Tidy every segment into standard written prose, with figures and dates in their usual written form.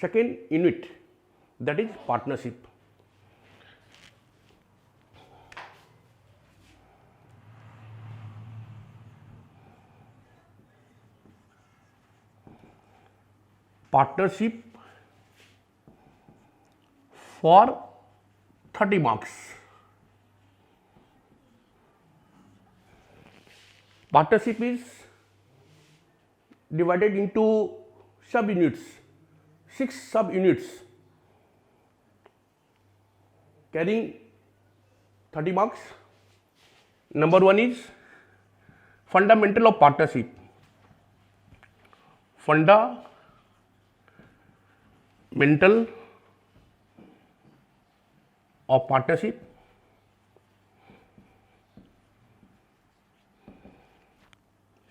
second unit, that is partnership. Partnership for 30 marks. Partnership is divided into sub-units, 6 sub-units carrying 30 marks. Number 1 is fundamental of partnership. Fundamental of partnership.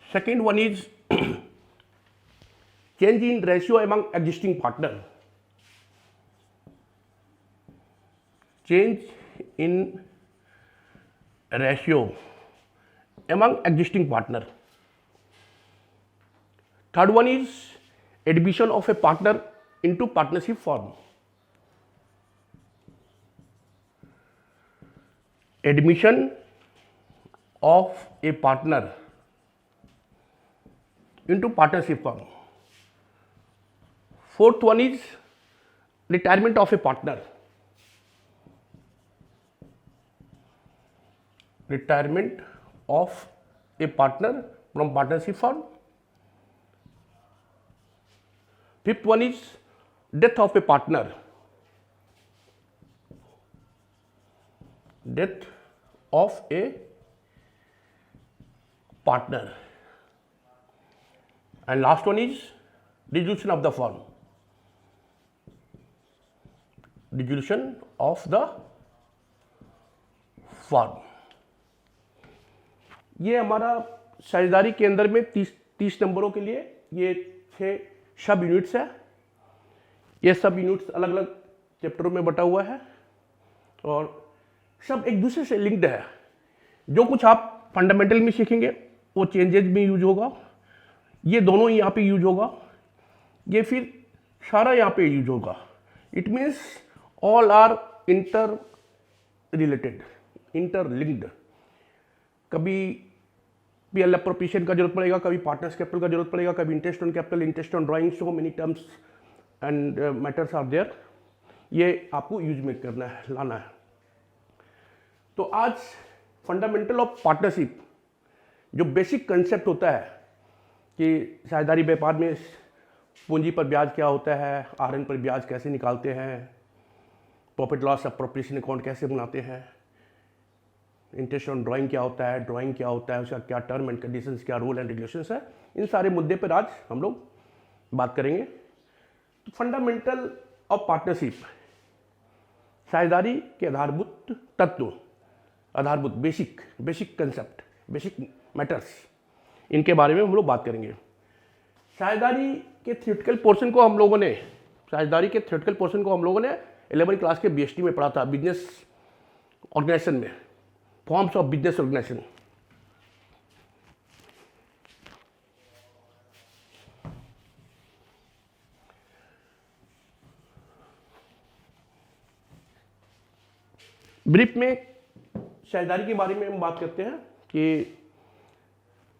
Second one is change in ratio among existing partner. Change in ratio among existing partner. Third one is admission of a partner into partnership form. Admission of a partner into partnership form. Fourth one is retirement of a partner. Retirement of a partner from partnership firm. Fifth one is death of a partner. Death of a partner. And last one is dissolution of the firm. Dissolution of the firm. ये हमारा साझेदारी के अंदर में 30 नंबरों के लिए ये 6 सब यूनिट्स है। ये सब यूनिट्स अलग अलग चैप्टरों में बटा हुआ है और सब एक दूसरे से लिंक्ड है। जो कुछ आप फंडामेंटल में सीखेंगे वो चेंजेज में यूज होगा, ये दोनों यहाँ पे यूज होगा, ये फिर सारा यहाँ पे यूज होगा। It means all are interrelated, interlinked. कभी पीएल एप्रोप्रिएशन का जरूरत पड़ेगा, कभी पार्टनर्स कैपिटल का जरूरत पड़ेगा, कभी interest on capital, interest on drawing, so many terms and matters are there. ये आपको यूज में करना है, लाना है। तो आज फंडामेंटल ऑफ पार्टनरशिप जो बेसिक कंसेप्ट होता है कि साझेदारी व्यापार में पूंजी पर ब्याज क्या होता है, आरएन पर ब्याज कैसे निकालते हैं, प्रॉफिट लॉस एप्रोप्रिएशन अकाउंट कैसे बनाते हैं, इंटरेस्ट ऑन ड्राइंग क्या होता है, ड्राइंग क्या होता है, उसका क्या टर्म एंड कंडीशंस, क्या रूल एंड रेगुलेशंस है, इन सारे मुद्दे पर आज हम लोग बात करेंगे। तो फंडामेंटल ऑफ पार्टनरशिप, साझेदारी के आधारभूत तत्व, आधारभूत बेसिक कंसेप्ट, बेसिक मैटर्स, इनके बारे में हम लोग बात करेंगे। साझेदारी के थ्योरेटिकल पोर्शन को हम लोगों ने 11वीं क्लास के बीएसटी में पढ़ा था, बिजनेस ऑर्गेनाइजेशन में, forms of business organisation. Brief में साझेदारी के बारे में हम बात करते हैं कि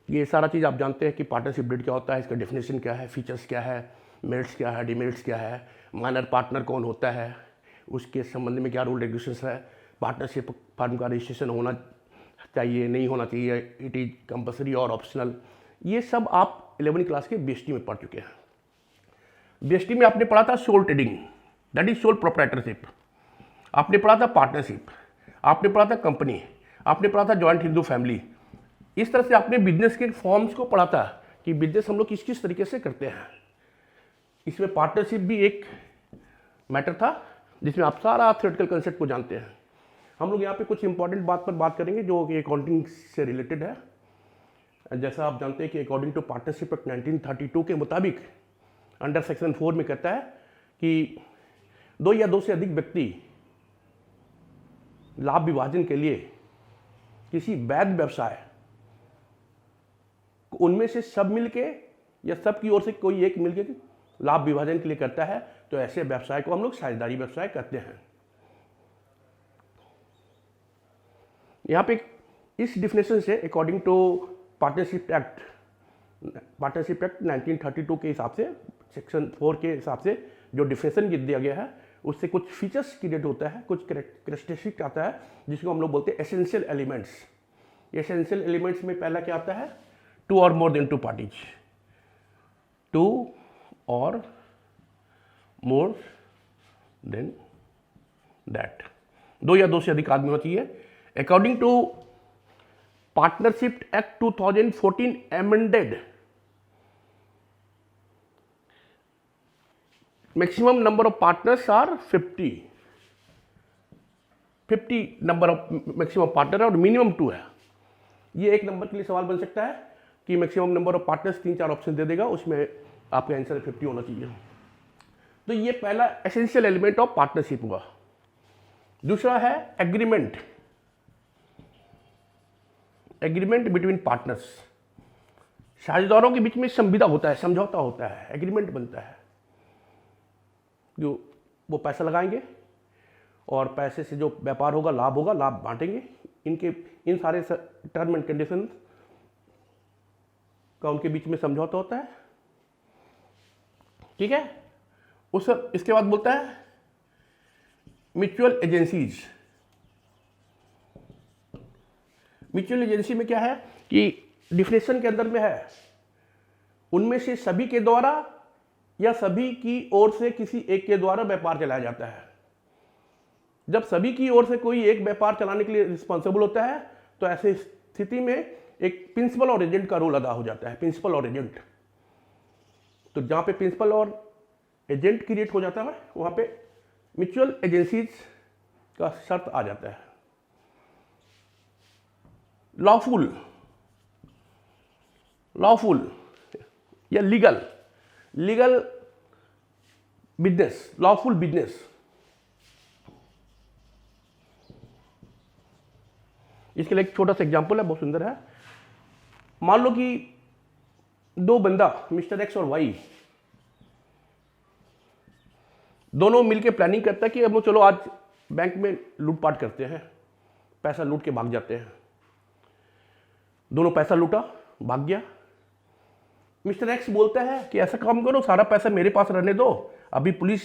ये सारा चीज़ आप जानते हैं कि पार्टनरशिप डीड क्या होता है, इसका डेफिनेशन क्या है, फीचर्स क्या है, मेरिट्स क्या है, डिमेरिट्स क्या है, माइनर पार्टनर कौन होता है, उसके संबंध में क्या रूल रेगुलेशंस है, पार्टनरशिप फर्म का रजिस्ट्रेशन होना चाहिए, नहीं होना चाहिए, इट इज कंपलसरी और ऑप्शनल। ये सब आप 11वीं क्लास के बीएसटी में पढ़ चुके हैं। बीएसटी में आपने पढ़ा था sole trading, that is sole proprietorship, आपने पढ़ा था पार्टनरशिप, आपने पढ़ा था कंपनी, आपने पढ़ा था जॉइंट हिंदू फैमिली। इस तरह से आपने बिजनेस के फॉर्म्स को पढ़ा था कि बिजनेस हम लोग किस किस तरीके से करते हैं। इसमें पार्टनरशिप भी एक मैटर था जिसमें आप सारा थ्योरेटिकल कंसेप्ट को जानते हैं। हम लोग यहाँ पे कुछ इंपॉर्टेंट बात पर बात करेंगे जो कि अकाउंटिंग से रिलेटेड है। जैसा आप जानते हैं कि अकॉर्डिंग टू पार्टनरशिप एक्ट 1932 के मुताबिक अंडर सेक्शन 4 में कहता है कि 2 या 2 से अधिक व्यक्ति लाभ विभाजन के लिए किसी वैध व्यवसाय, उनमें से सब मिलके या सब की ओर से कोई एक मिलके लाभ विभाजन के लिए करता है तो ऐसे व्यवसाय को हम लोग साझेदारी व्यवसाय कहते हैं। यहाँ पे इस डिफिनेशन से अकॉर्डिंग टू पार्टनरशिप एक्ट 1932 के हिसाब से सेक्शन 4 के हिसाब से जो डिफिनेशन दिया गया है उससे कुछ फीचर्स क्रिएट होता है, कुछ कैरेक्टरिस्टिक आता है जिसको हम लोग बोलते हैं एसेंशियल एलिमेंट्स। एसेंशियल एलिमेंट्स में पहला क्या आता है? 2 और मोर देन 2 पार्टीज, 2 और मोर देन दैट, 2 या 2 से अधिक आदमी होना चाहिए। According to partnership act 2014 amended, maximum number of partners are 50 number of maximum partner है और मिनिमम 2 है। ये एक नंबर के लिए सवाल बन सकता है कि maximum number of partners 3-4 option दे देगा, उसमें आपका आंसर 50 होना चाहिए। तो ये पहला एसेंशियल एलिमेंट ऑफ पार्टनरशिप हुआ। दूसरा है एग्रीमेंट, एग्रीमेंट बिटवीन पार्टनर्स। साझेदारों के बीच में संविदा होता है, समझौता होता है, एग्रीमेंट बनता है, जो वो पैसा लगाएंगे और पैसे से जो व्यापार होगा, लाभ बांटेंगे। इन सारे टर्म एंड कंडीशन का उनके बीच में समझौता होता है, ठीक है। इसके बाद बोलता है म्यूचुअल एजेंसीज। म्यूचुअल एजेंसी में क्या है कि डिफिनेशन के अंदर में है उनमें से सभी के द्वारा या सभी की ओर से किसी एक के द्वारा व्यापार चलाया जाता है। जब सभी की ओर से कोई एक व्यापार चलाने के लिए रिस्पॉन्सिबल होता है तो ऐसे स्थिति में एक प्रिंसिपल और एजेंट का रोल अदा हो जाता है। प्रिंसिपल और एजेंट, तो जहां पे प्रिंसिपल और एजेंट क्रिएट हो जाता है वहां पे म्यूचुअल एजेंसीज का शर्त आ जाता है। लॉफुल या लीगल बिजनेस, लॉफुल बिजनेस। इसके लिए एक छोटा सा एग्जांपल है, बहुत सुंदर है। मान लो कि 2 बंदा मिस्टर एक्स और वाई दोनों मिलकर प्लानिंग करता है कि अब चलो आज बैंक में लूटपाट करते हैं, पैसा लूट के भाग जाते हैं। दोनों पैसा लूटा, भाग गया। मिस्टर एक्स बोलता है कि ऐसा काम करो, सारा पैसा मेरे पास रहने दो, अभी पुलिस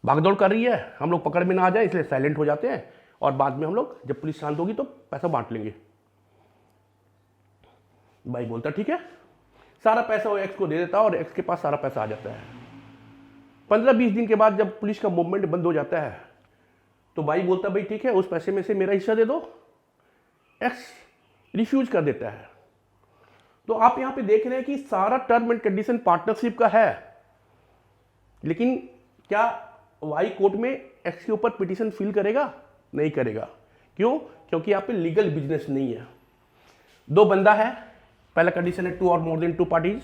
भागदौड़ कर रही है, हम लोग पकड़ में ना आ जाए इसलिए साइलेंट हो जाते हैं और बाद में हम लोग जब पुलिस शांत होगी तो पैसा बांट लेंगे। भाई बोलता ठीक है, सारा पैसा वो एक्स को दे देता है और एक्स के पास सारा पैसा आ जाता है। 15-20 दिन के बाद जब पुलिस का मूवमेंट बंद हो जाता है तो भाई बोलता भाई ठीक है, उस पैसे में से मेरा हिस्सा दे दो। एक्स रिफ्यूज कर देता है। तो आप यहां पे देख रहे हैं कि सारा टर्म एंड कंडीशन पार्टनरशिप का है, लेकिन क्या वाई कोर्ट में एक्स के ऊपर पिटीशन फिल करेगा? नहीं करेगा। क्यों? क्योंकि यहाँ पे लीगल बिजनेस नहीं है। 2 बंदा है, पहला कंडीशन है 2 और मोर देन 2 पार्टीज।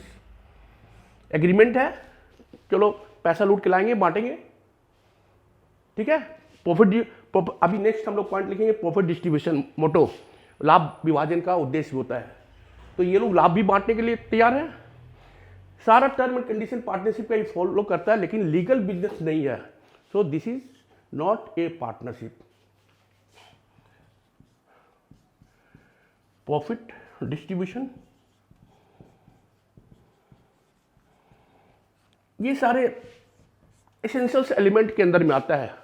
एग्रीमेंट है, चलो पैसा लूट के लाएंगे, बांटेंगे, ठीक है। अभी नेक्स्ट हम लोग पॉइंट लिखेंगे प्रॉफिट डिस्ट्रीब्यूशन मोटो, लाभ विभाजन का उद्देश्य होता है। तो ये लोग लाभ भी बांटने के लिए तैयार है। सारा टर्म एंड कंडीशन पार्टनरशिप का ही फॉलो करता है, लेकिन लीगल बिजनेस नहीं है। So this is not a partnership. Profit distribution, ये सारे एसेंशियल्स एलिमेंट के अंदर में आता है।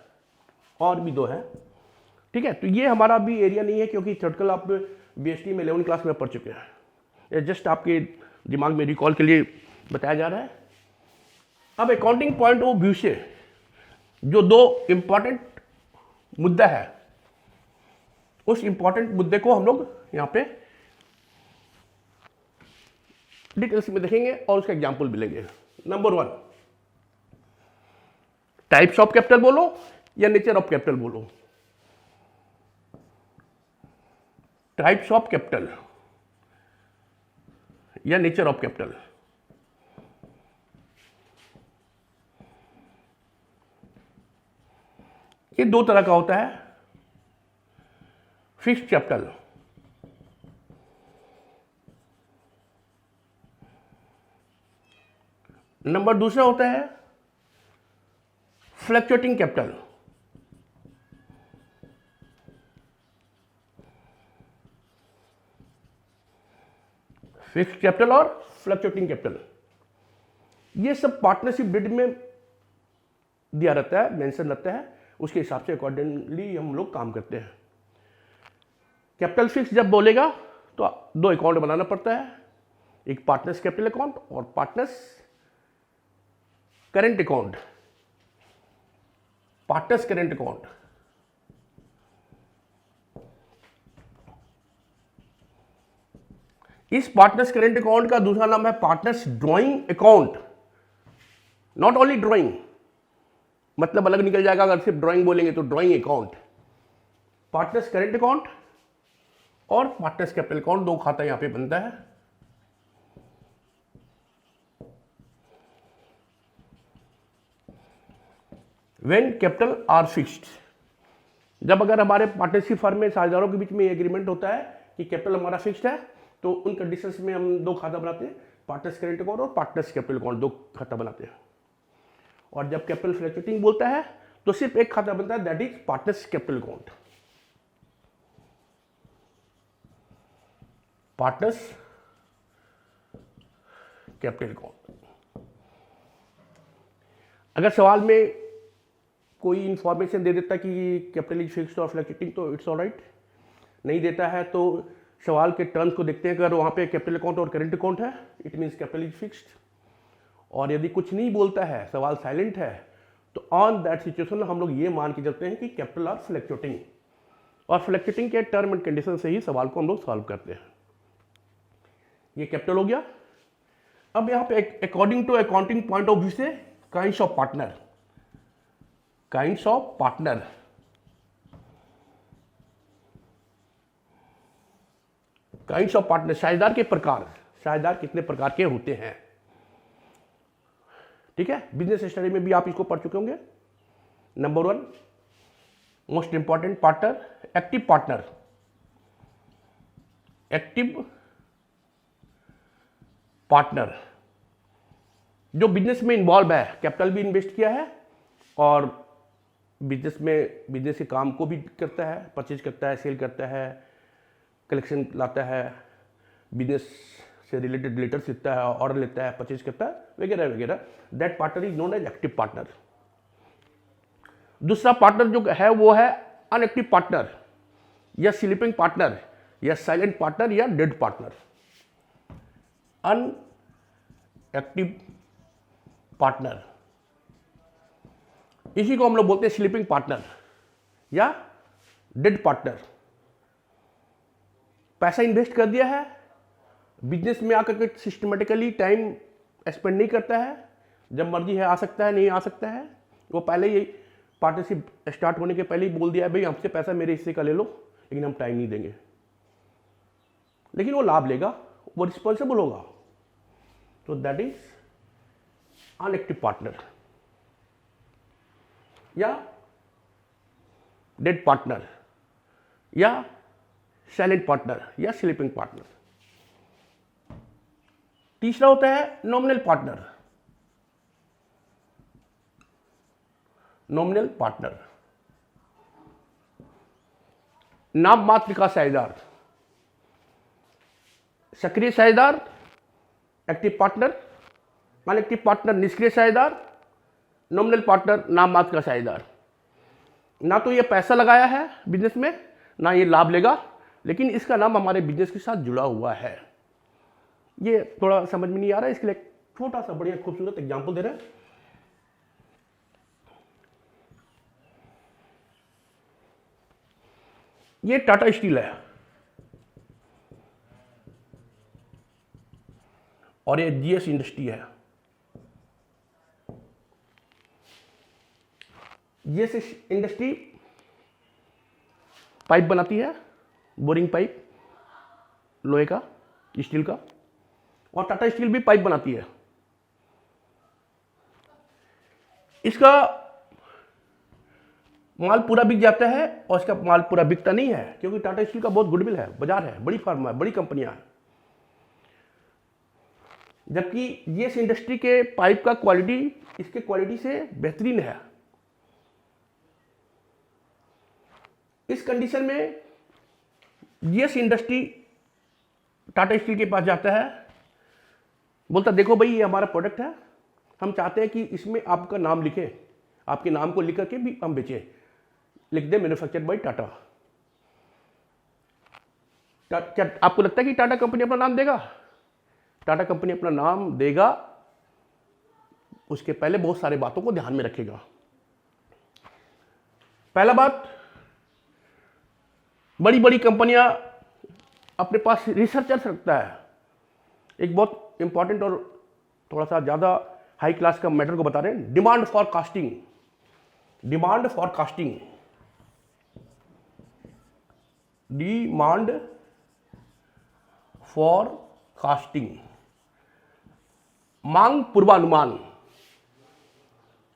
और भी 2 है, ठीक है। तो ये हमारा भी एरिया नहीं है क्योंकि थ्योरेटिकल आप बीएसटी में 11 क्लास में पढ़ चुके हैं। ये जस्ट आपके दिमाग में रिकॉल के लिए बताया जा रहा है। अब अकाउंटिंग पॉइंट ऑफ व्यू से जो 2 इंपॉर्टेंट मुद्दा है, उस इंपॉर्टेंट मुद्दे को हम लोग यहां पे डिटेल्स में देखेंगे और उसका एग्जांपल भी लेंगे। नंबर 1, टाइप्स ऑफ कैपिटल बोलो या नेचर ऑफ कैपिटल बोलो। टाइप्स ऑफ कैपिटल या नेचर ऑफ कैपिटल। ये 2 तरह का होता है। फिक्स्ड कैपिटल, नंबर दूसरा होता है फ्लक्चुएटिंग कैपिटल, फिक्स्ड कैपिटल और फ्लक्चुएटिंग कैपिटल, ये सब पार्टनरशिप डिड में दिया रहता है, मेंशन रहता है, उसके हिसाब से अकॉर्डिंगली हम लोग काम करते हैं। कैपिटल फिक्स जब बोलेगा तो दो अकाउंट बनाना पड़ता है, एक पार्टनर्स कैपिटल अकाउंट और partners current account. Partners current account, इस पार्टनर्स करेंट अकाउंट का दूसरा नाम है partners drawing account. Not only drawing, मतलब अलग निकल जाएगा अगर सिर्फ ड्राइंग बोलेंगे तो drawing account. Partners current account और पार्टनर्स कैपिटल अकाउंट, दो खाता यहां पे बनता है। व्हेन कैपिटल आर फिक्स्ड, जब अगर हमारे पार्टनरशिप फर्म में साझेदारों के बीच में एग्रीमेंट होता है कि कैपिटल हमारा फिक्स्ड है, तो उन कंडीशंस में हम दो खाता बनाते हैं, पार्टनर्स करेंट अकाउंट और पार्टनर्स कैपिटल अकाउंट, दो खाता बनाते हैं। और जब कैपिटल फ्लक्चुएटिंग बोलता है तो सिर्फ एक खाता बनता है, that is partners capital account. Partners capital account. अगर सवाल में कोई इंफॉर्मेशन दे देता कि कैपिटल इज फिक्स्ड और फ्लक्चुएटिंग तो इट्स ऑलराइट, नहीं देता है तो सवाल के टर्म्स को देखते हैं। अगर वहां पे कैपिटल अकाउंट और करेंट अकाउंट है, it means capital is fixed. और यदि कुछ नहीं बोलता है, सवाल साइलेंट है, तो ऑन दैट सिचुएशन हम लोग ये मान के चलते हैं कि कैपिटल आर फ्लक्चुएटिंग, और फ्लक्चुएटिंग के टर्म एंड कंडीशन से ही सवाल को हम लोग सॉल्व करते हैं। ये कैपिटल हो गया। अब यहां पे according to accounting point of view से kinds of partner, kinds of partner, kinds of partner, साझेदार के प्रकार, साझेदार कितने प्रकार के होते हैं। ठीक है, बिजनेस स्टडी में भी आप इसको पढ़ चुके होंगे। Number 1 most important partner, active partner. Active partner जो बिजनेस में इन्वॉल्व है, कैपिटल भी इन्वेस्ट किया है और बिजनेस के काम को भी करता है, परचेज करता है, सेल करता है, कलेक्शन लाता है, बिजनेस से रिलेटेड लेटर्स लिखता है, ऑर्डर लेता है, परचेज करता है, वगैरह वगैरह। That partner is known as active partner. दूसरा पार्टनर जो है वो है अनएक्टिव पार्टनर, या स्लीपिंग पार्टनर, या साइलेंट पार्टनर, या डेड पार्टनर। अनएक्टिव पार्टनर, इसी को हम लोग बोलते हैं स्लीपिंग पार्टनर या डेड पार्टनर। पैसा इन्वेस्ट कर दिया है, बिजनेस में आकर के सिस्टमेटिकली टाइम स्पेंड नहीं करता है, जब मर्जी है आ सकता है, नहीं आ सकता है। वो पहले ही पार्टनरशिप स्टार्ट होने के पहले ही बोल दिया है, भाई हमसे पैसा मेरे हिस्से का ले लो, लेकिन हम टाइम नहीं देंगे। लेकिन वो लाभ लेगा, वो रिस्पॉन्सिबल होगा। तो दैट इज अनएक्टिव पार्टनर या डेड पार्टनर या साइलेंट पार्टनर या स्लीपिंग पार्टनर। तीसरा होता है नॉमिनल पार्टनर। नॉमिनल पार्टनर नाम मात्र का साझेदार, सक्रिय साझेदार एक्टिव पार्टनर, अनएक्टिव पार्टनर निष्क्रिय साझेदार, नॉमिनल पार्टनर नाम मात्र का साझेदार। ना तो ये पैसा लगाया है बिजनेस में, ना ये लाभ लेगा, लेकिन इसका नाम हमारे बिजनेस के साथ जुड़ा हुआ है। ये थोड़ा समझ में नहीं आ रहा है, इसके लिए छोटा सा बढ़िया खूबसूरत एग्जांपल दे रहे हैं। ये टाटा स्टील है और ये जीएस इंडस्ट्री है। जीएस इंडस्ट्री पाइप बनाती है, बोरिंग पाइप, लोहे का, स्टील का, और टाटा स्टील भी पाइप बनाती है। इसका माल पूरा बिक जाता है और इसका माल पूरा बिकता नहीं है, क्योंकि टाटा स्टील का बहुत गुडविल है, बाजार है, बड़ी फर्म है, बड़ी कंपनियां हैं। जबकि जीएस इंडस्ट्री के पाइप का क्वालिटी इसके क्वालिटी से बेहतरीन है, इस कंडीशन में जीएस इंडस्ट्री टाटा स्टील के पास जाता है, बोलता देखो भाई ये हमारा प्रोडक्ट है, हम चाहते हैं कि इसमें आपका नाम लिखें, आपके नाम को लिख करके भी हम बेचें, लिख दे मैन्युफैक्चर्ड बाय टाटा। क्या आपको लगता है कि टाटा कंपनी अपना नाम देगा? टाटा कंपनी अपना नाम देगा, उसके पहले बहुत सारे बातों को ध्यान में रखेगा। पहला बात, बड़ी बड़ी कंपनियां अपने पास रिसर्चर्स रखता है। एक बहुत इंपॉर्टेंट और थोड़ा सा ज़्यादा हाई क्लास का मैटर को बता रहे हैं, demand forecasting. Demand forecasting, demand forecasting, मांग पूर्वानुमान।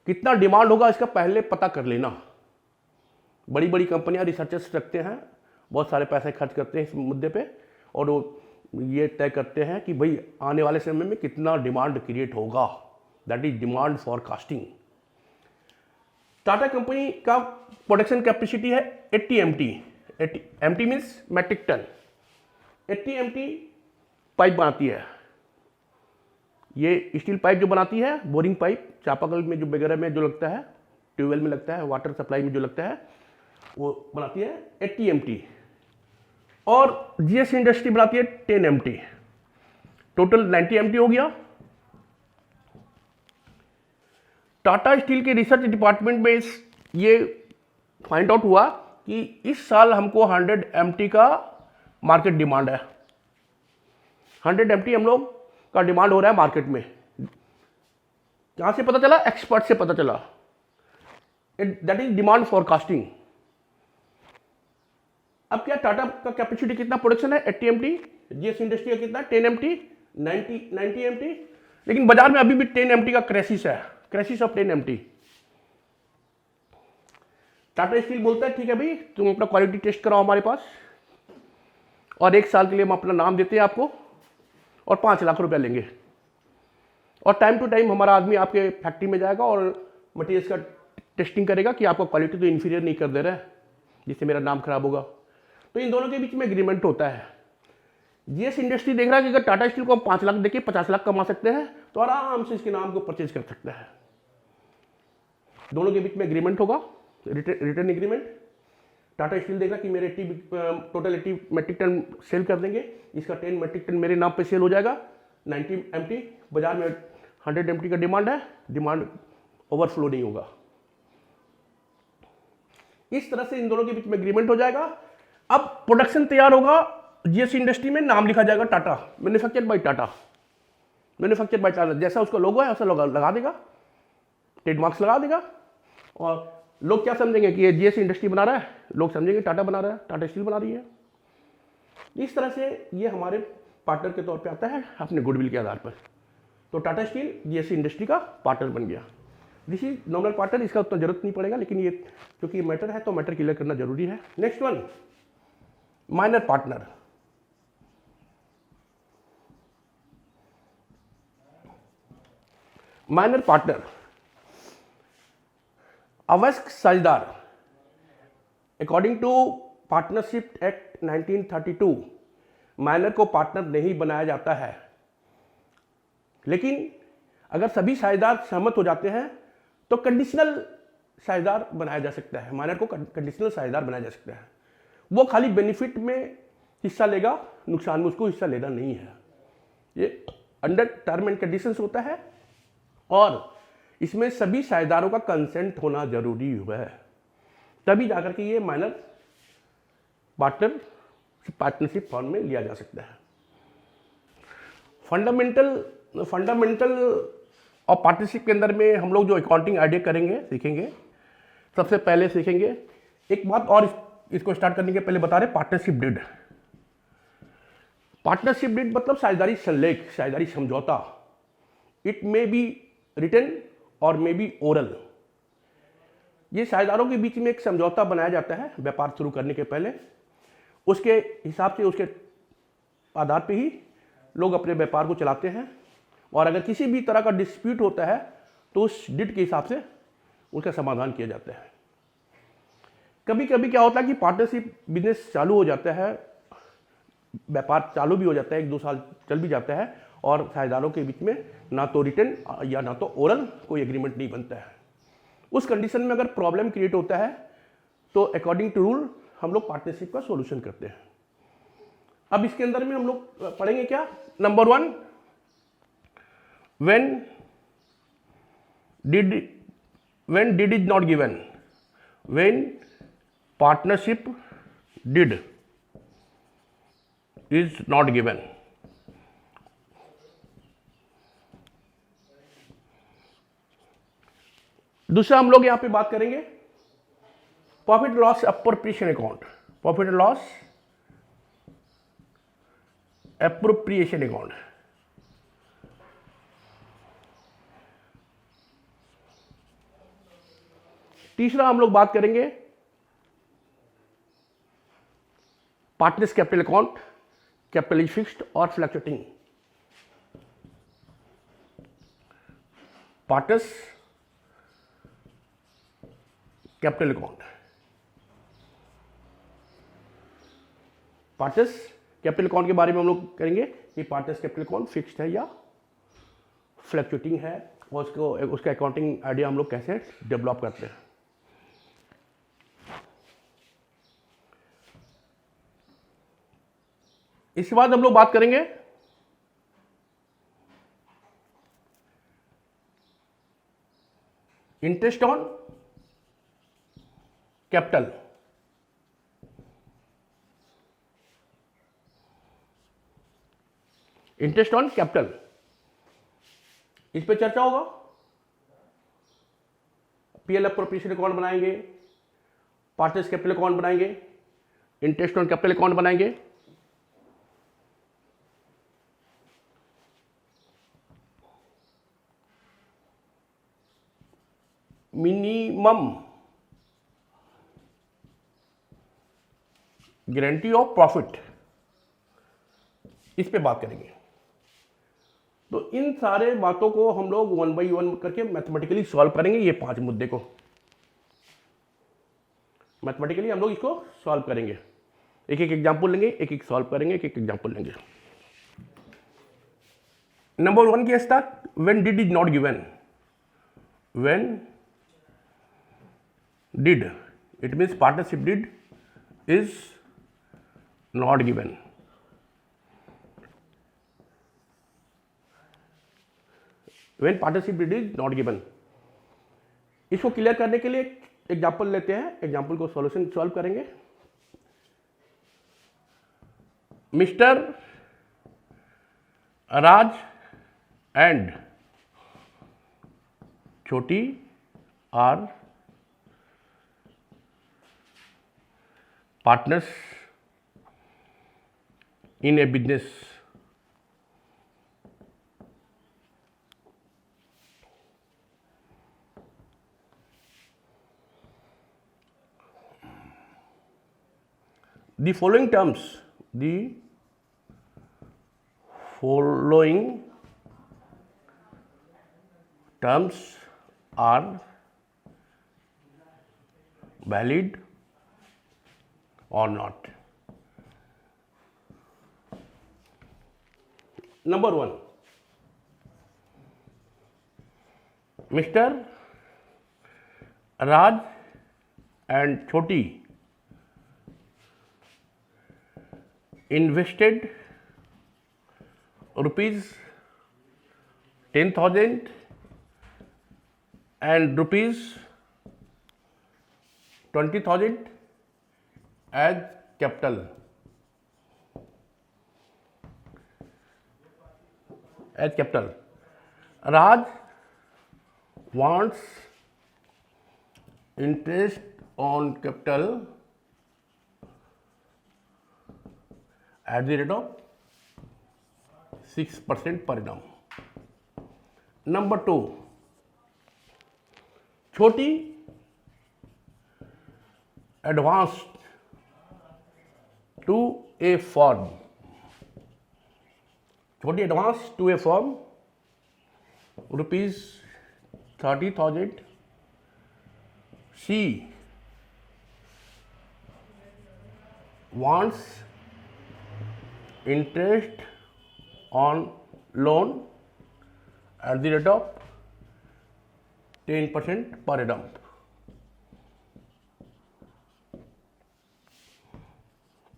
कितना डिमांड होगा इसका पहले पता कर लेना। बड़ी बड़ी कंपनियां रिसर्चर्स रखते हैं, बहुत सारे पैसे खर्च करते हैं इस मुद्दे पे, और वो ये तय करते हैं कि भाई आने वाले समय में कितना डिमांड क्रिएट होगा। That is demand forecasting. Tata company का प्रोडक्शन कैपेसिटी है 80 MT। 80 MT means metric ton. 80 MT pipe बनाती है। ये स्टील पाइप जो बनाती है, बोरिंग पाइप, चापाकल में जो वगैरह में जो लगता है, ट्यूबवेल में लगता है, वाटर सप्लाई में जो लगता है, वो बनाती है 80 MT। और जीएस इंडस्ट्री बनाती है 10 MT। टोटल 90 MT हो गया। टाटा स्टील के रिसर्च डिपार्टमेंट में ये फाइंड आउट हुआ कि इस साल हमको 100 MT का मार्केट डिमांड है। 100 MT हम लोग का डिमांड हो रहा है मार्केट में। कहां से पता चला? एक्सपर्ट से पता चला। That is demand forecasting. अब क्या टाटा का कैपेसिटी कितना प्रोडक्शन है? 80 MT। जीएस इंडस्ट्री का कितना? 10 MT, 90 MT। लेकिन बाजार में अभी भी 10 MT का क्राइसिस है, crisis of 10 MT। Tata steel बोलता है ठीक है भाई, तुम अपना क्वालिटी टेस्ट कराओ हमारे पास, और 1 साल के लिए हम अपना नाम देते हैं आपको, और 5 लाख रुपया लेंगे, और टाइम टू टाइम हमारा आदमी आपके फैक्ट्री में जाएगा और मटेरियल्स का टेस्टिंग करेगा कि आपका क्वालिटी तो इन्फीरियर नहीं कर दे रहा है, जिससे मेरा नाम खराब होगा। तो इन दोनों के बीच में एग्रीमेंट होता है। जीएस इंडस्ट्री देख रहा है कि अगर टाटा स्टील को हम 5 लाख देके 50 लाख कमा सकते हैं तो आराम से इसके नाम को परचेज कर सकता है। दोनों के बीच में एग्रीमेंट होगा, रिटर्न एग्रीमेंट। टाटा स्टील देख रहा है कि मेरे टोटल 80 मेट्रिक टन सेल कर देंगे, इसका 10 मेट्रिक टन मेरे नाम पे सेल हो जाएगा। 90 MT, बाजार में 100 MT का डिमांड है, डिमांड ओवरफ्लो नहीं होगा। इस तरह से इन दोनों के बीच में एग्रीमेंट हो जाएगा। अब प्रोडक्शन तैयार होगा, जीएस इंडस्ट्री में नाम लिखा जाएगा Tata, manufactured by Tata. Manufactured by Tata, जैसा उसका लोगो है वैसा लगा देगा, ट्रेडमार्क्स लगा देगा, और लोग क्या समझेंगे कि ये जीएस इंडस्ट्री बना रहा है, लोग समझेंगे टाटा बना रहा है, टाटा स्टील बना रही है। इस तरह से ये हमारे पार्टनर के तौर पे आता है अपने गुडविल के आधार पर। तो टाटा स्टील जीएस इंडस्ट्री का पार्टनर बन गया। दिस इज नॉमिनल पार्टनर, इसका उतना जरूरत नहीं पड़ेगा, लेकिन ये क्योंकि ये मैटर है तो मैटर क्लियर करना जरूरी है। Next one, minor partner. Minor partner, अवयस्क साझेदार। According to partnership act 1932 minor को पार्टनर नहीं बनाया जाता है, लेकिन अगर सभी साझेदार सहमत हो जाते हैं तो कंडीशनल साझेदार बनाया जा सकता है। माइनर को कंडीशनल साझेदार बनाया जा सकता है। वो खाली बेनिफिट में हिस्सा लेगा, नुकसान में उसको हिस्सा लेना नहीं है। ये अंडर टर्म एंड कंडीशंस होता है, और इसमें सभी साझेदारों का कंसेंट होना जरूरी है, तभी जाकर के ये माइनर पार्टनरशिप फॉर्म में लिया जा सकता है। फंडामेंटल और पार्टनरशिप के अंदर में हम लोग जो अकाउंटिंग आइडिया करेंगे, सीखेंगे। सबसे पहले सीखेंगे एक बात, और इसको स्टार्ट करने के पहले बता रहे पार्टनरशिप डीड। पार्टनरशिप डीड मतलब साझेदारी संलेख, साझेदारी समझौता। इट मे बी रिटन और मे बी ओरल। ये साझेदारों के बीच में एक समझौता बनाया जाता है व्यापार शुरू करने के पहले। उसके हिसाब से, उसके आधार पे ही लोग अपने व्यापार को चलाते हैं, और अगर किसी भी तरह का डिस्प्यूट होता है तो उस डिड के हिसाब से उसका समाधान किया जाता है। कभी कभी क्या होता है कि पार्टनरशिप बिजनेस चालू हो जाता है, व्यापार चालू भी हो जाता है, 1-2 साल चल भी जाता है, और साझेदारों के बीच में ना तो रिटन या ना तो ओरल कोई एग्रीमेंट नहीं बनता है। उस कंडीशन में अगर प्रॉब्लम क्रिएट होता है तो अकॉर्डिंग टू रूल हम लोग पार्टनरशिप का सॉल्यूशन करते हैं। अब इसके अंदर में हम लोग पढ़ेंगे क्या, number 1, when deed is not given, when partnership deed is not given. दूसरा हम लोग यहां पे बात करेंगे profit loss appropriation account, profit loss appropriation account. तीसरा हम लोग बात करेंगे partners capital account, capital is fixed और fluctuating. Partners capital account, partners capital account के बारे में हम लोग करेंगे कि पार्टनर्स कैपिटल अकाउंट फिक्स्ड है या फ्लक्चुएटिंग है, और उसका अकाउंटिंग आइडिया हम लोग कैसे डेवलप करते हैं। इसके बाद हम लोग बात करेंगे interest on capital. Interest on capital, इस पे चर्चा होगा। पीएल अप्रोप्रिएशन अकाउंट बनाएंगे, पार्टनर्स कैपिटल अकाउंट बनाएंगे, इंटरेस्ट ऑन कैपिटल अकाउंट बनाएंगे। मिनिमम गारंटी ऑफ प्रॉफिट, इस पे बात करेंगे। तो इन सारे बातों को हम लोग 1 by 1 करके मैथमेटिकली सॉल्व करेंगे। ये 5 मुद्दे को मैथमेटिकली हम लोग इसको सॉल्व करेंगे, एक एक एग्जाम्पल लेंगे, एक एक सॉल्व करेंगे, एक एक एग्जाम्पल लेंगे। नंबर 1 क्या था, when deed is not given. When did, it means partnership deed is not given. When partnership deed is not given, इसको क्लियर करने के लिए एग्जाम्पल लेते हैं, एग्जाम्पल को सॉल्यूशन सॉल्व करेंगे। Mister Raj and Chhoti are partners in a business. The following terms are valid or not. Number 1, Mr. Raj and Choti invested rupees 10,000 and rupees 20,000 as capital. As capital. Raj wants interest on capital at the rate of 6% per annum. Number 2, Choti advanced to a firm. Choti advanced to a firm rupees 30,000. She wants interest on loan at the rate of 10% per annum.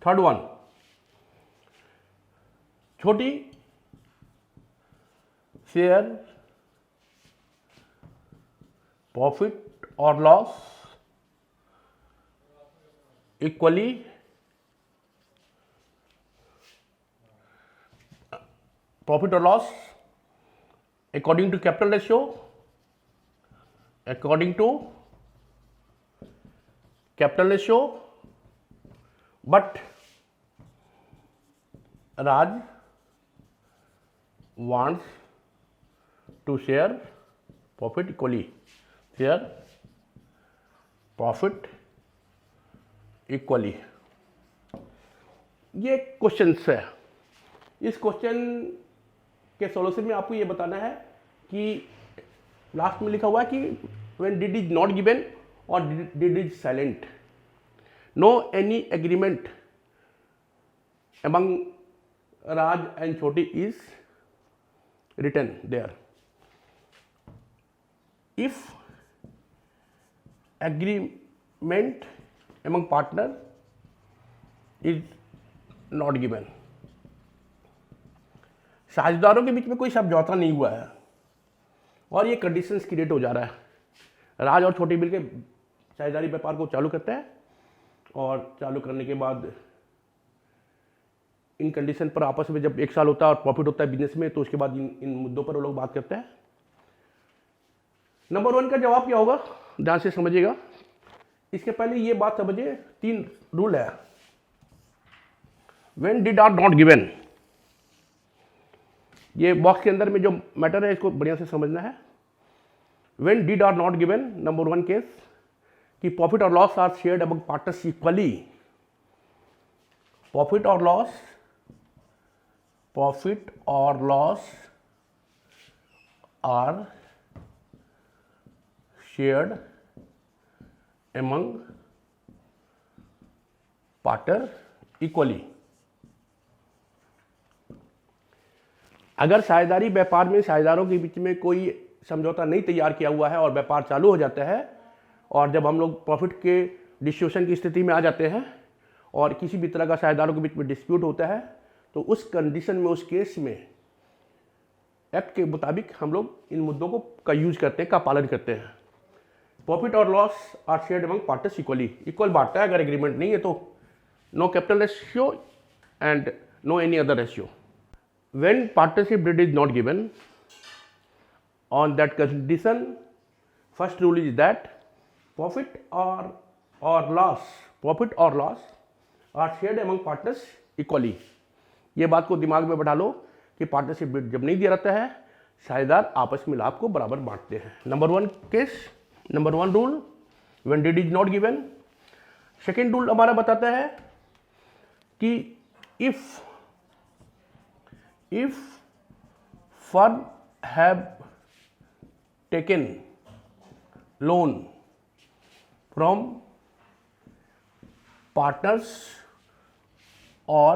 Third one, छोटी share profit और loss equally profit और loss according to capital ratio, but Raj wants to share profit equally. Share profit equally. ये questions है। इस question के solution में आपको ये बताना है कि लास्ट में लिखा हुआ है कि when did is not given or did is silent, no any agreement among Raj and Choti is written there. If agreement among partner is not given, साझेदारों के बीच में कोई समझौता नहीं हुआ है और ये कंडीशंस क्रिएट हो जा रहा है। राज और छोटी मिलकर साझेदारी व्यापार को चालू करते हैं और चालू करने के बाद इन कंडीशन पर आपस में जब 1 साल होता है और प्रॉफिट होता है बिजनेस में, तो उसके बाद इन मुद्दों पर वो लोग बात करते हैं। नंबर 1 का जवाब क्या होगा, ध्यान से समझिएगा। इसके पहले ये बात समझिए, 3 रूल है। When deed are not given, ये बॉक्स के अंदर में जो मैटर है इसको बढ़िया से समझना है। When deed are not given, number 1 case कि प्रॉफिट और loss are shared among partners equally. Profit और loss are shared among partner equally. अगर साझेदारी व्यापार में साझेदारों के बीच में कोई समझौता नहीं तैयार किया हुआ है और व्यापार चालू हो जाता है, और जब हम लोग प्रॉफिट के डिस्ट्रीब्यूशन की स्थिति में आ जाते हैं और किसी भी तरह का साझेदारों के बीच में डिस्प्यूट होता है, तो उस कंडीशन में, उस केस में एक्ट के मुताबिक हम लोग इन मुद्दों का यूज करते हैं, का पालन करते हैं। प्रॉफिट और loss are shared among partners equally, equal बांटता है। अगर एग्रीमेंट नहीं है तो no capital ratio and no any other ratio. When partnership deed is not given, on that condition, first rule is that profit or loss are shared among partners equally. ये बात को दिमाग में बैठा लो कि पार्टनरशिप डीड जब नहीं दिया रहता है, साझेदार आपस में लाभ को बराबर बांटते हैं। Number 1 case, number 1 rule, when deed is not given। Second rule हमारा बताता है कि if firm have taken loan from partners or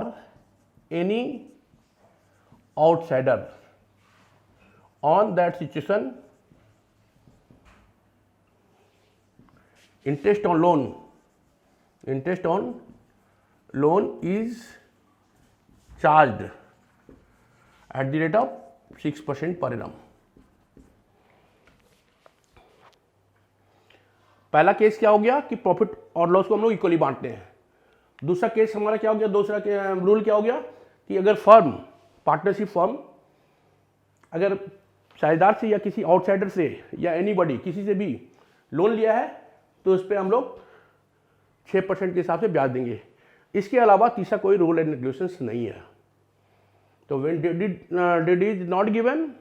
any outsider, on that situation interest on loan is charged at the rate of 6% per annum। पहला case क्या हो गया कि profit और लॉस को हम लोग इक्वली बांटते हैं। दूसरा केस हमारा क्या हो गया, दूसरा रूल क्या हो गया कि अगर फर्म, पार्टनरशिप फर्म अगर साझेदार से या किसी आउटसाइडर से या एनीबॉडी किसी से भी लोन लिया है तो उस पर हम लोग 6% के हिसाब से ब्याज देंगे। इसके अलावा तीसरा कोई रूल एंड रेगुलेशंस नहीं है। तो when deed is not given,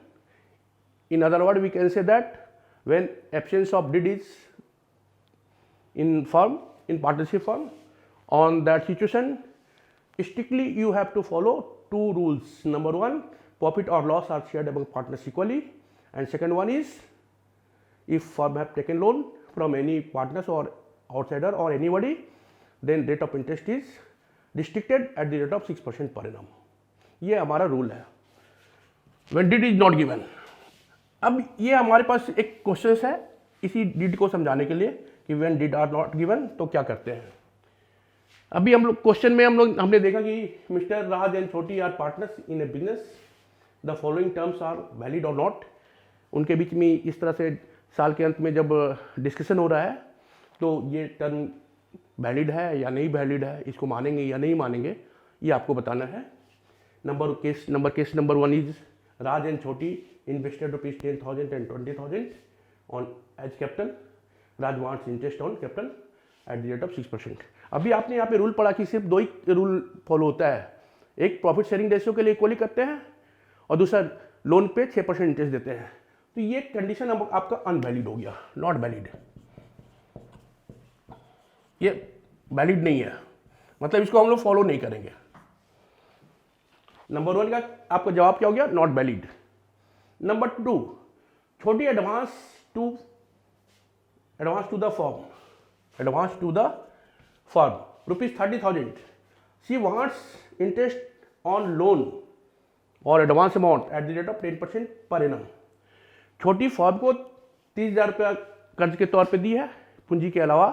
in other words we can say that when absence of deed is in partnership firm, on that situation strictly you have to follow 2 rules. Number 1, profit or loss are shared among partners equally, and second one is if firm have taken loan from any partners or outsider or anybody, then rate of interest is restricted eight the rate of 6% per annum. ये हमारा rule है when deed is not given. अब ये हमारे पास एक question है इसी did को समझाने के लिए कि when deed are not given तो क्या करते हैं। अभी हम लोग क्वेश्चन में हमने देखा कि mister Raj and Chhoti are partners in a business, the following terms are valid और नॉट। उनके बीच में इस तरह से साल के अंत में जब डिस्कशन हो रहा है तो ये टर्म वैलिड है या नहीं वैलिड है, इसको मानेंगे या नहीं मानेंगे, ये आपको बताना है। Case number 1 is Raj and Chhoti invested ₹10,000 and 20,000 on as capital. Raj wants interest on capital at the rate of 6%। अभी आपने यहाँ पे रूल पढ़ा कि सिर्फ दो ही रूल फॉलो होता है, एक प्रॉफिट शेयरिंग रेशियो के लिए इक्वली करते हैं और दूसरा लोन पे 6% इंटरेस्ट देते हैं। तो ये कंडीशन अब आपका अनवैलिड हो गया, नॉट वैलिड, ये वैलिड नहीं है, मतलब इसको हम लोग फॉलो नहीं करेंगे। नंबर 1 का आपका जवाब क्या हो गया, not valid. Number 2, Chhoti advance to the firm ₹30,000। She wants interest on loan और advance amount at the rate of 10% per annum. छोटी फर्म को 30,000 रुपया कर्ज के तौर पे दी है पूंजी के अलावा,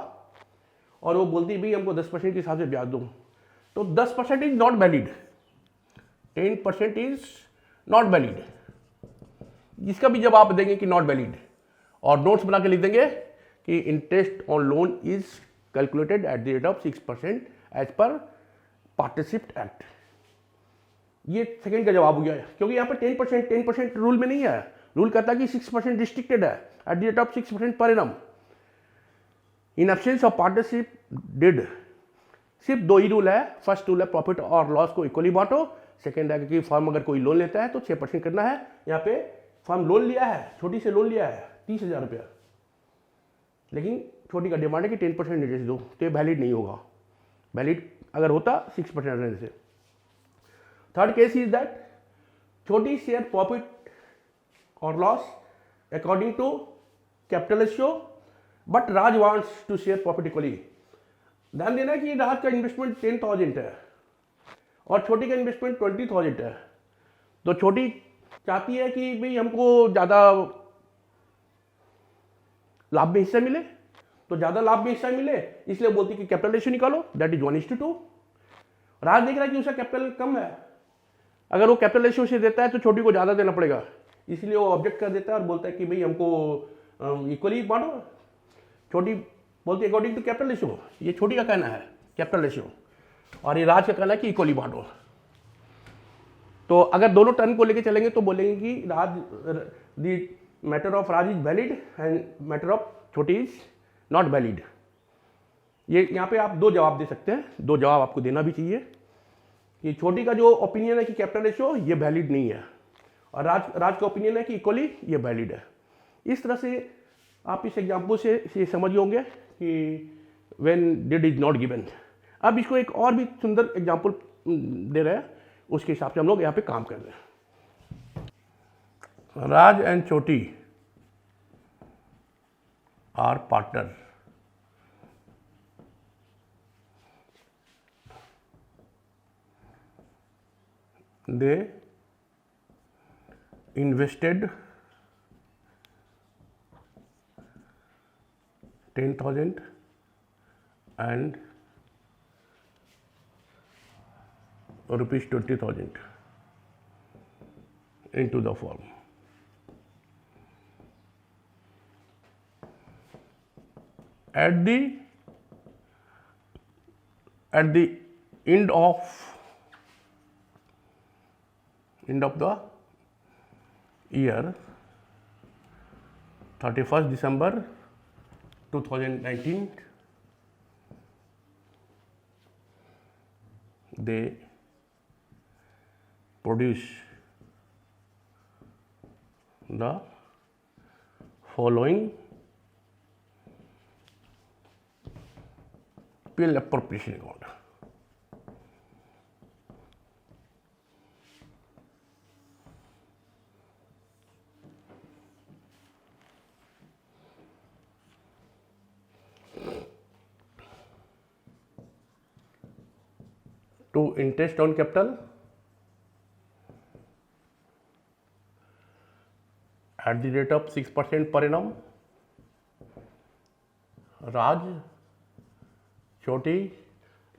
और वो बोलती है भाई हमको 10% के हिसाब से ब्याज दो, तो 10% is not valid, 10% is not valid. इसका भी जवाब देंगे कि नॉट वैलिड और नोट्स बना के लिख देंगे कि interest on loan is calculated at the rate of 6% as per partnership act. ये सेकंड का जवाब हो गया है, क्योंकि यहाँ पे 10% रूल में नहीं है। रूल कहता है कि 6% रिस्ट्रिक्टेड है eight the rate of 6% per annum. In absence of partnership did, सिर्फ दो ही रूल है। फर्स्ट रूल है प्रॉफिट और लॉस को इक्वली बांटो। सेकंड है कि फर्म अगर कोई लोन लेता है तो 6% करना है। यहाँ पे फर्म लोन लिया है, छोटी से लोन लिया है 30,000 रुपया, लेकिन छोटी का डिमांड है कि 10% इंटरेस्ट दो, तो ये वैलिड नहीं होगा। वैलिड अगर होता 6% रहने से। Third case is that Chhoti share profit और loss according to capital ratio, but Raj wants to share profit equally. ध्यान देना कि राज का इन्वेस्टमेंट 10,000 है और छोटी का इन्वेस्टमेंट 20,000 है। तो छोटी चाहती है कि भाई हमको ज़्यादा लाभ में हिस्सा मिले, तो ज़्यादा लाभ में हिस्सा मिले, इसलिए बोलती है कि कैपिटल रेशियो निकालो, दैट इज 1:2। राज देख रहा है कि उसका कैपिटल कम है, अगर वो कैपिटल रेशियो से देता है तो छोटी को ज़्यादा देना पड़ेगा, इसलिए वो ऑब्जेक्ट कर देता है और बोलता है कि भाई हमको इक्वली बांटो। छोटी बोलती है अकॉर्डिंग टू कैपिटल रेशियो, ये छोटी का कहना है कैपिटल रेशियो, और ये राज का कहना है कि इक्वली बांटो। तो अगर दोनों टर्म को लेके चलेंगे तो बोलेंगे कि Raj the matter of Raj is valid and matter of Chhoti is not valid. ये यहाँ पे आप दो जवाब दे सकते हैं, दो जवाब आपको देना भी चाहिए कि छोटी का जो ओपिनियन है कि कैपिटल रेशियो ये वैलिड नहीं है, और राज का ओपिनियन है कि इक्वली ये वैलिड है। इस तरह से आप इस एग्जाम्पल से समझ होंगे कि when deed is not given. अब इसको एक और भी सुंदर एग्जाम्पल दे रहे हैं, उसके हिसाब से हम लोग यहाँ पे काम कर रहे हैं। राज and Chhoti are partner, they invested 10,000 and ₹20,000 into the firm. At the end of the year 31st December 2019, they produce the following P&L appropriation account. to interest on capital at the rate of 6% per annum. राज छोटी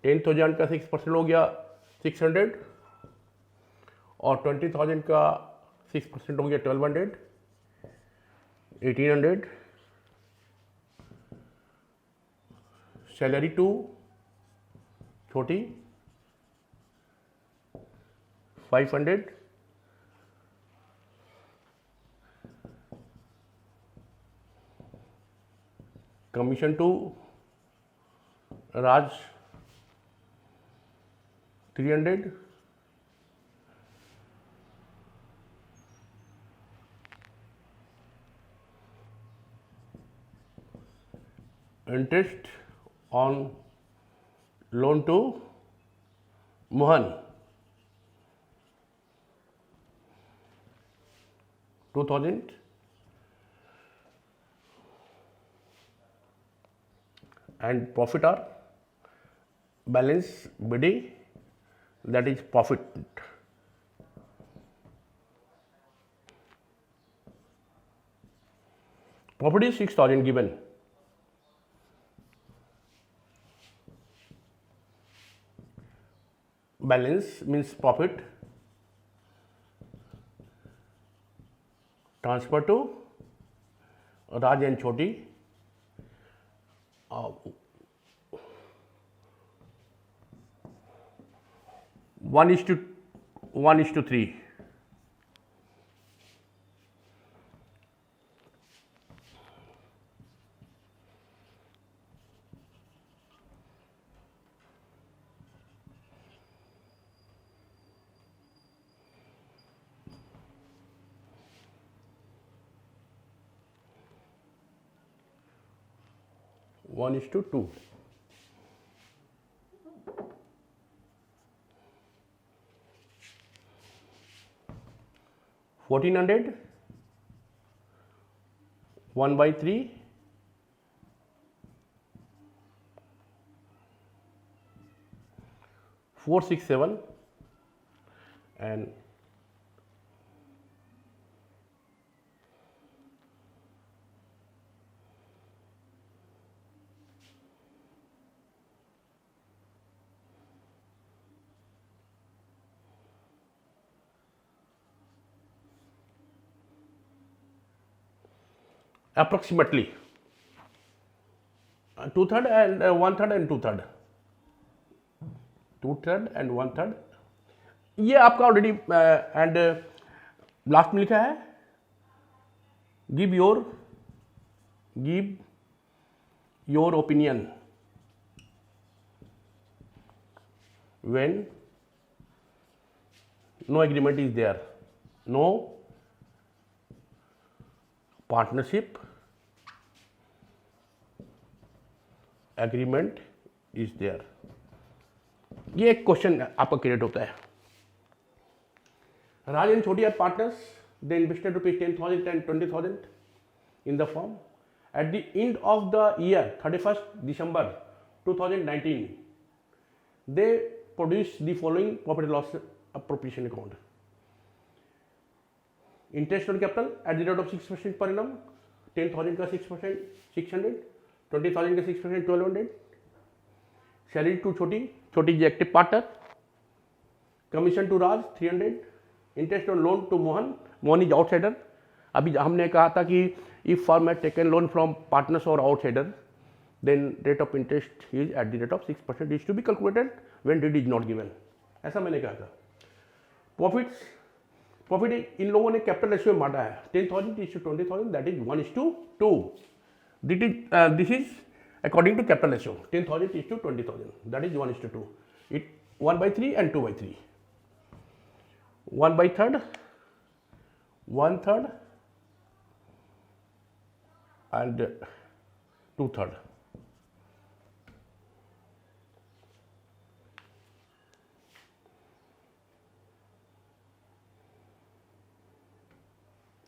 10,000 का 6% हो गया 600 और 20,000 का 6% हो गया 1,200 1,800. Salary to Chhoti 500. Commission to Raj 300. Interest on loan to Mohan 2,000. and profit are balance BD, that is profit. Profit is 6,000 given. Balance means profit. Transfer to Raj and Choti. 1:3. One is to two. 1,400 1/3 467 and approximately 2/3 and 1/3 and 2/3. 2/3 and 1/3. ये आपका already and last में लिखा है give your opinion when no agreement is there, no partnership agreement is there. ये एक question आपका create होता है. Raj and Choti are partners. They invested ₹10,000 and 20,000 in the firm. At the end of the year, 31st December 2019, they produced the following profit and loss appropriation account. Interest on capital at the rate of 6% per annum. 10,000 का 6% 600, 20,000 का 6% 1,200. Salary to Choti is active partner. Commission to Raj 300. Interest on loan to Mohan is outsider. अभी हमने कहा था कि if firm has taken loan from partners और outsider then rate of interest is at the rate of 6% is to be calculated when deed is not given. ऐसा मैंने कहा था. प्रॉफिट इन लोगों ने कैपिटल रेशियो में बांटा है 10,000 to 20,000, that is 1:2. This is according to capital ratio 10,000 to 20,000, that is 1:2. It 1/3 and 2/3. 1/3, 1/3 and 2/3.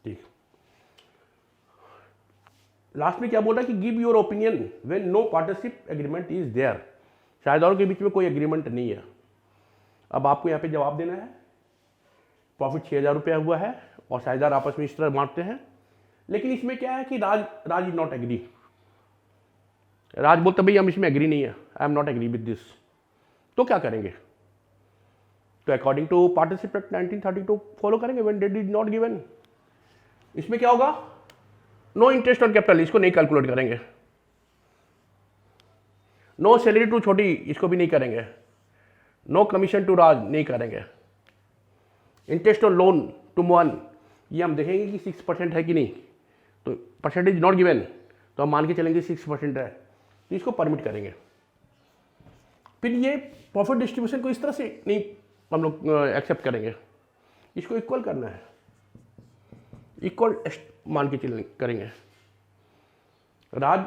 ठीक. लास्ट में क्या बोल रहा है कि give your opinion when no partnership agreement is there. साझेदारों के बीच में कोई एग्रीमेंट नहीं है. अब आपको यहाँ पे जवाब देना है। प्रॉफिट 6,000 रुपया हुआ है और साझेदार आपस में इस तरह बांटते हैं। लेकिन इसमें क्या है कि Raj is not agree. Raj बोलते भाई हम इसमें एग्री नहीं है, I am not agree with this. तो क्या करेंगे? तो according to partnership act 1932 follow करेंगे when deed is not given. इसमें क्या होगा? नो इंटरेस्ट ऑन कैपिटल, इसको नहीं कैलकुलेट करेंगे। नो सैलरी टू छोटी, इसको भी नहीं करेंगे। नो कमीशन टू राज, नहीं करेंगे। Interest on loan to Mohan, ये हम देखेंगे कि 6% है कि नहीं। तो परसेंटेज नॉट गिवन, तो हम मान के चलेंगे 6% है, तो इसको परमिट करेंगे। फिर ये प्रॉफिट डिस्ट्रीब्यूशन को इस तरह से नहीं हम लोग एक्सेप्ट करेंगे, इसको इक्वल करना है, इक्वल मान के करेंगे। राज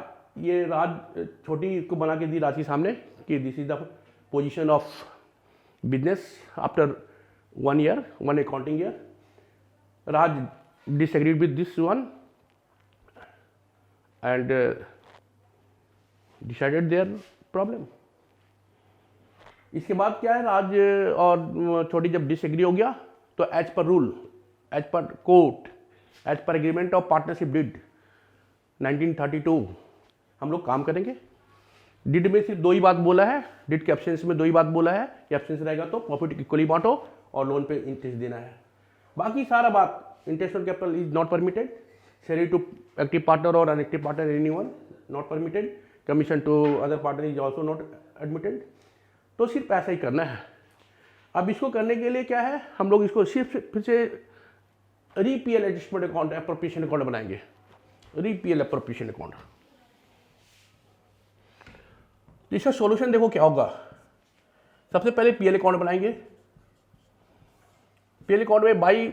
छोटी को बना के दी राज के सामने कि this is the position of business after 1 year, 1 accounting year. Raj disagreed with this one and decided their problem. इसके बाद क्या है, राज और छोटी जब डिसएग्री हो गया तो as per rule, as per court, as per agreement of partnership deed 1932 हम लोग काम करेंगे। डिड में सिर्फ 2 ही बात बोला है, डिड के एब्सेंस में 2 ही बात बोला है कि एब्सेंस रहेगा तो प्रॉफिट इक्वली बांटो और लोन पे इंटरेस्ट देना है। बाकी सारा बात interest on capital is not permitted, salary to active partner और unactive partner anyone not permitted, commission to other partner is also not admitted. तो सिर्फ ऐसा ही करना है। अब इसको करने के लिए क्या है, हम लोग इसको सिर्फ फिर से रीपीएल एडजस्टमेंट अकाउंट एप्रोप्रिएशन अकाउंट बनाएंगे। रीपीएल एप्रोप्रिएशन अकाउंट, तो इसका सॉल्यूशन देखो क्या होगा। सबसे पहले पीएल अकाउंट बनाएंगे। पीएल अकाउंट में बाई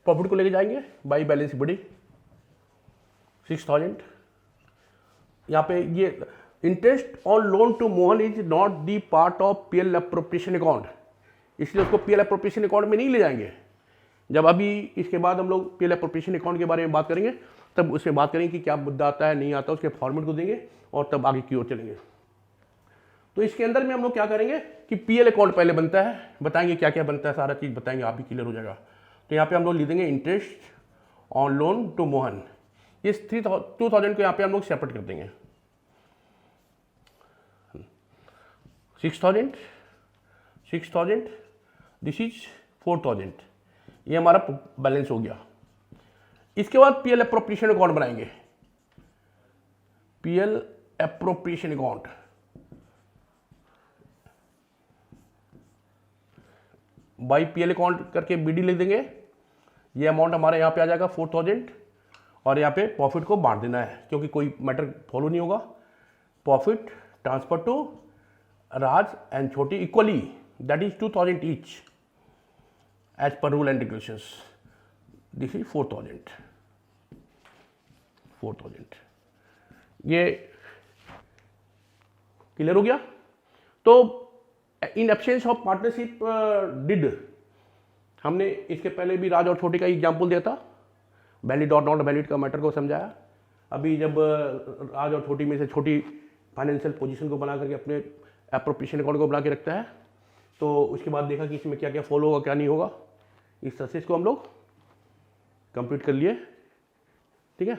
प्रॉफिट को लेके जाएंगे, बाई बैलेंस बड़ी 6,000। यहाँ पे ये interest on loan to Mohan is not the part of PL appropriation account, इसलिए उसको पीएल एप्रोप्रिएशन अकाउंट में नहीं ले जाएंगे। जब अभी इसके बाद हम लोग पीएल एप्रोप्रिएशन अकाउंट के बारे में बात करेंगे तब उसमें बात करेंगे कि क्या मुद्दा आता है नहीं आता, उसके फॉर्मेट को देंगे और तब आगे की ओर चलेंगे। तो इसके अंदर में हम लोग क्या करेंगे कि पीएल अकाउंट पहले बनता है, बताएंगे क्या क्या बनता है, सारा चीज़ बताएंगे, आप भी क्लियर हो जाएगा। तो यहाँ पे हम लोग लिख देंगे interest on loan to Mohan, ये 2,000 को यहाँ पे हम लोग सेपरेट कर देंगे। 6,000 दिस इज 4,000, ये हमारा बैलेंस हो गया। इसके बाद पीएल एप्रोप्रिएशन अकाउंट बनाएंगे। PL appropriation account, by PL account करके बीडी लिख देंगे। ये अमाउंट हमारे यहाँ पे आ जाएगा 4,000 और यहाँ पे प्रॉफिट को बांट देना है क्योंकि कोई मैटर फॉलो नहीं होगा। Profit transfer to Raj and Chhoti equally, that is 2,000 each as per rule and regulations. This is 4,000। ये क्लियर हो गया। तो in absence of partnership deed, हमने इसके पहले भी राज और छोटी का एग्जाम्पल दिया था, वैलिड और नॉट वैलिड का मैटर को समझाया। अभी जब राज और छोटी में से छोटी फाइनेंशियल पोजीशन को बना करके अपने एप्रोप्रिएशन अकाउंट को बना के रखता है तो उसके बाद देखा कि इसमें क्या क्या फॉलो होगा क्या नहीं होगा। इस तरह से इसको हम लोग कंप्लीट कर लिए, ठीक है।